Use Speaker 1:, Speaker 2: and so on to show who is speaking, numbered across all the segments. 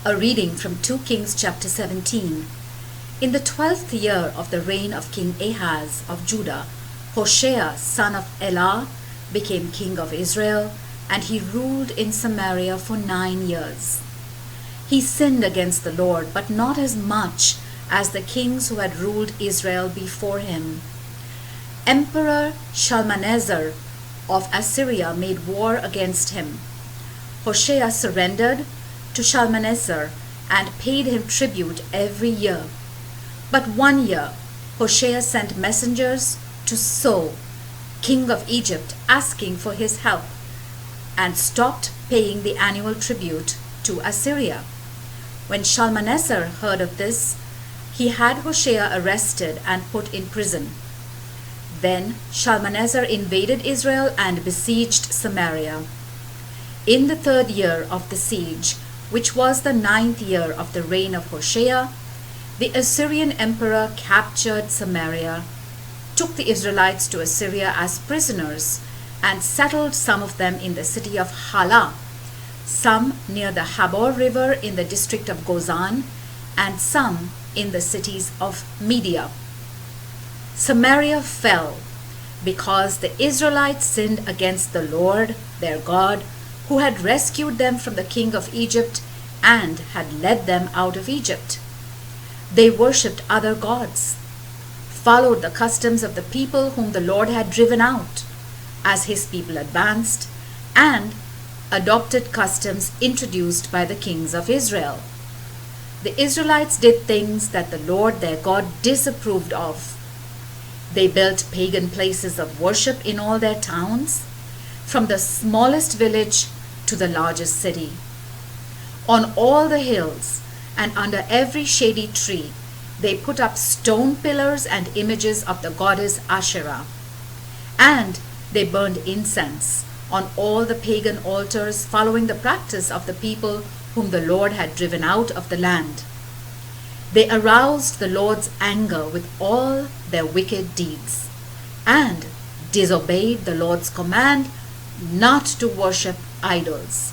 Speaker 1: A reading from 2 Kings chapter 17. In the 12th year of the reign of King Ahaz of Judah, Hoshea son of Elah became king of Israel, and he ruled in Samaria for 9 years. He sinned against the Lord, but not as much as the kings who had ruled Israel before him. Emperor Shalmaneser of Assyria made war against him. Hoshea surrendered to Shalmaneser and paid him tribute every year. But one year Hoshea sent messengers to So, king of Egypt, asking for his help, and stopped paying the annual tribute to Assyria. When Shalmaneser heard of this, he had Hoshea arrested and put in prison. Then Shalmaneser invaded Israel and besieged Samaria. In the 3rd year of the siege, which was the 9th year of the reign of Hoshea, the Assyrian emperor captured Samaria, took the Israelites to Assyria as prisoners, and settled some of them in the city of Hala, some near the Habor River in the district of Gozan, and some in the cities of Media. Samaria fell because the Israelites sinned against the Lord their God, who had rescued them from the king of Egypt and had led them out of Egypt. They worshipped other gods, followed the customs of the people whom the Lord had driven out as his people advanced, and adopted customs introduced by the kings of Israel. The Israelites did things that the Lord their God disapproved of. They built pagan places of worship in all their towns, from the smallest village to the largest city. On all the hills and under every shady tree, they put up stone pillars and images of the goddess Asherah. And they burned incense on all the pagan altars, following the practice of the people whom the Lord had driven out of the land. They aroused the Lord's anger with all their wicked deeds, and disobeyed the Lord's command not to worship idols.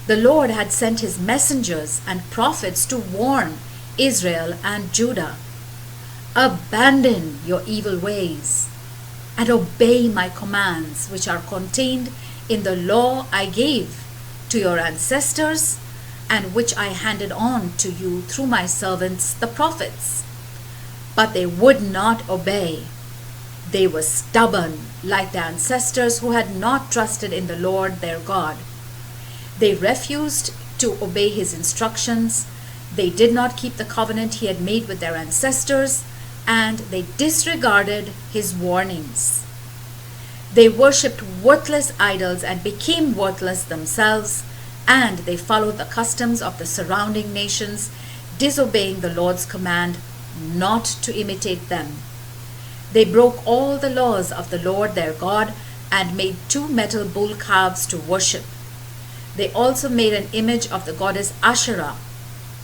Speaker 1: The Lord had sent his messengers and prophets to warn Israel and Judah. Abandon your evil ways and obey my commands, which are contained in the law I gave to your ancestors and which I handed on to you through my servants the prophets. But they would not obey. They were stubborn like their ancestors who had not trusted in the Lord their God. They refused to obey his instructions. They did not keep the covenant he had made with their ancestors, and they disregarded his warnings. They worshipped worthless idols and became worthless themselves, and they followed the customs of the surrounding nations, disobeying the Lord's command not to imitate them. They broke all the laws of the Lord their God and made 2 metal bull calves to worship. They also made an image of the goddess Asherah,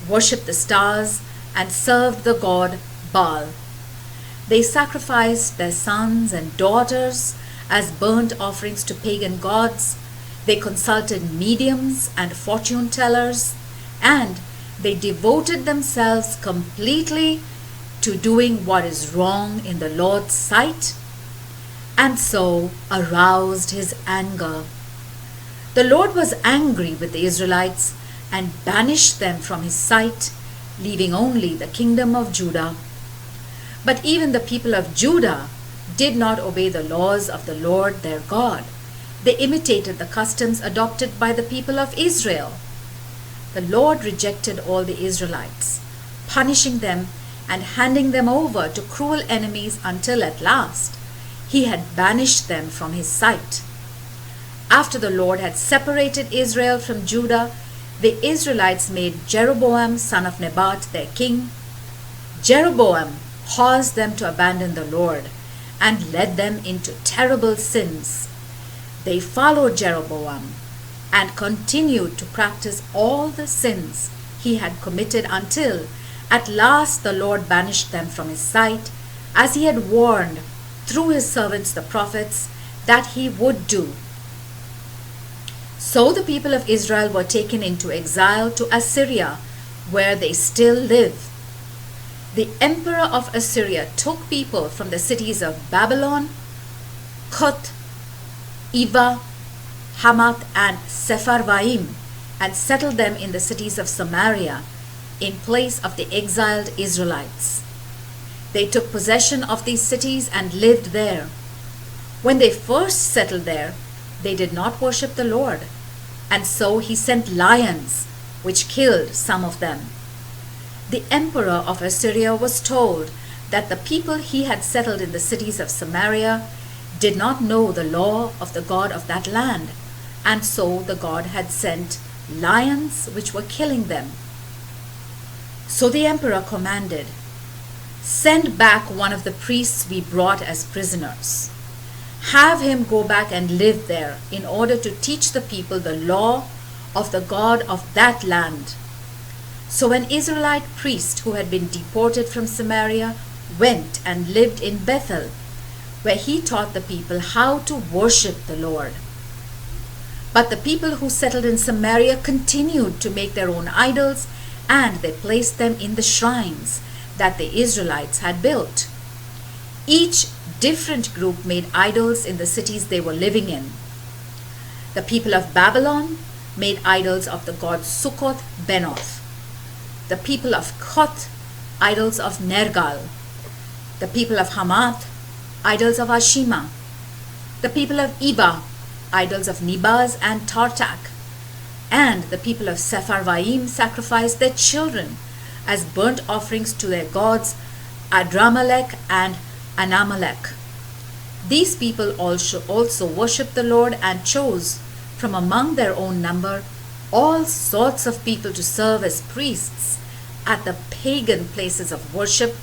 Speaker 1: worshipped the stars, and served the god Baal. They sacrificed their sons and daughters as burnt offerings to pagan gods. They consulted mediums and fortune tellers, and they devoted themselves completely to doing what is wrong in the Lord's sight, and so aroused his anger. The Lord was angry with the Israelites and banished them from his sight, leaving only the kingdom of Judah. But even the people of Judah did not obey the laws of the Lord their God. They imitated the customs adopted by the people of Israel. The Lord rejected all the Israelites, punishing them and handing them over to cruel enemies until at last he had banished them from his sight. After the Lord had separated Israel from Judah, the Israelites made Jeroboam son of Nebat their king. Jeroboam caused them to abandon the Lord and led them into terrible sins. They followed Jeroboam and continued to practice all the sins he had committed until at last the Lord banished them from his sight, as he had warned through his servants the prophets that he would do. So the people of Israel were taken into exile to Assyria, where they still live. The emperor of Assyria took people from the cities of Babylon, Kut, Eva, Hamath, and Sepharvaim, and settled them in the cities of Samaria, in place of the exiled Israelites. They took possession of these cities and lived there. When they first settled there, they did not worship the Lord, and so he sent lions, which killed some of them. The emperor of Assyria was told that the people he had settled in the cities of Samaria did not know the law of the God of that land, and so the God had sent lions which were killing them. So the emperor commanded, "Send back one of the priests we brought as prisoners. Have him go back and live there in order to teach the people the law of the God of that land." So an Israelite priest who had been deported from Samaria went and lived in Bethel, where he taught the people how to worship the Lord. But the people who settled in Samaria continued to make their own idols, and they placed them in the shrines that the Israelites had built. Each different group made idols in the cities they were living in. The people of Babylon made idols of the god Sukkoth Benoth. The people of Kut, idols of Nergal. The people of Hamath, idols of Ashima. The people of Eva, idols of Nibaz and Tartak. And the people of Sepharvaim sacrificed their children as burnt offerings to their gods Adramelech and Anamelech. These people also worshipped the Lord and chose from among their own number all sorts of people to serve as priests at the pagan places of worship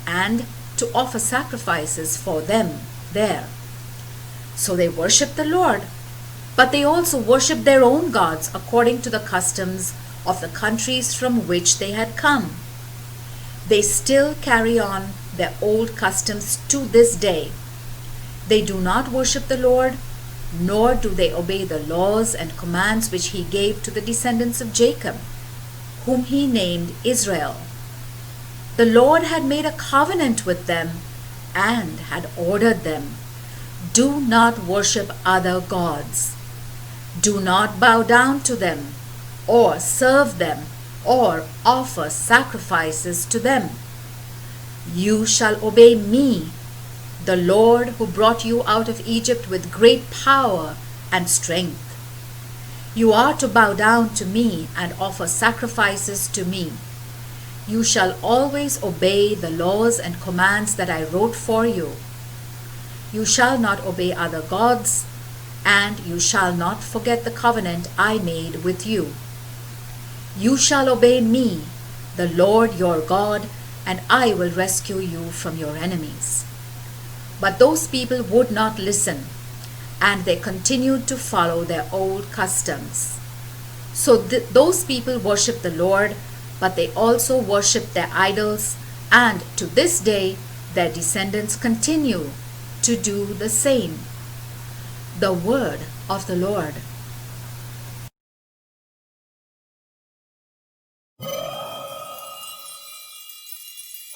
Speaker 1: and to offer sacrifices for them there. So they worshipped the Lord, but they also worshipped their own gods according to the customs of the countries from which they had come. They still carry on their old customs to this day. They do not worship the Lord, nor do they obey the laws and commands which he gave to the descendants of Jacob, whom he named Israel. The Lord had made a covenant with them and had ordered them, "Do not worship other gods. Do not bow down to them, or serve them, or offer sacrifices to them. You shall obey me, the Lord who brought you out of Egypt with great power and strength. You are to bow down to me and offer sacrifices to me. You shall always obey the laws and commands that I wrote for you. You shall not obey other gods, and you shall not forget the covenant I made with you. You shall obey me, the Lord your God, and I will rescue you from your enemies." But those people would not listen, and they continued to follow their old customs. So those people worshiped the Lord, but they also worshiped their idols, and to this day their descendants continue to do the same. The word of the Lord.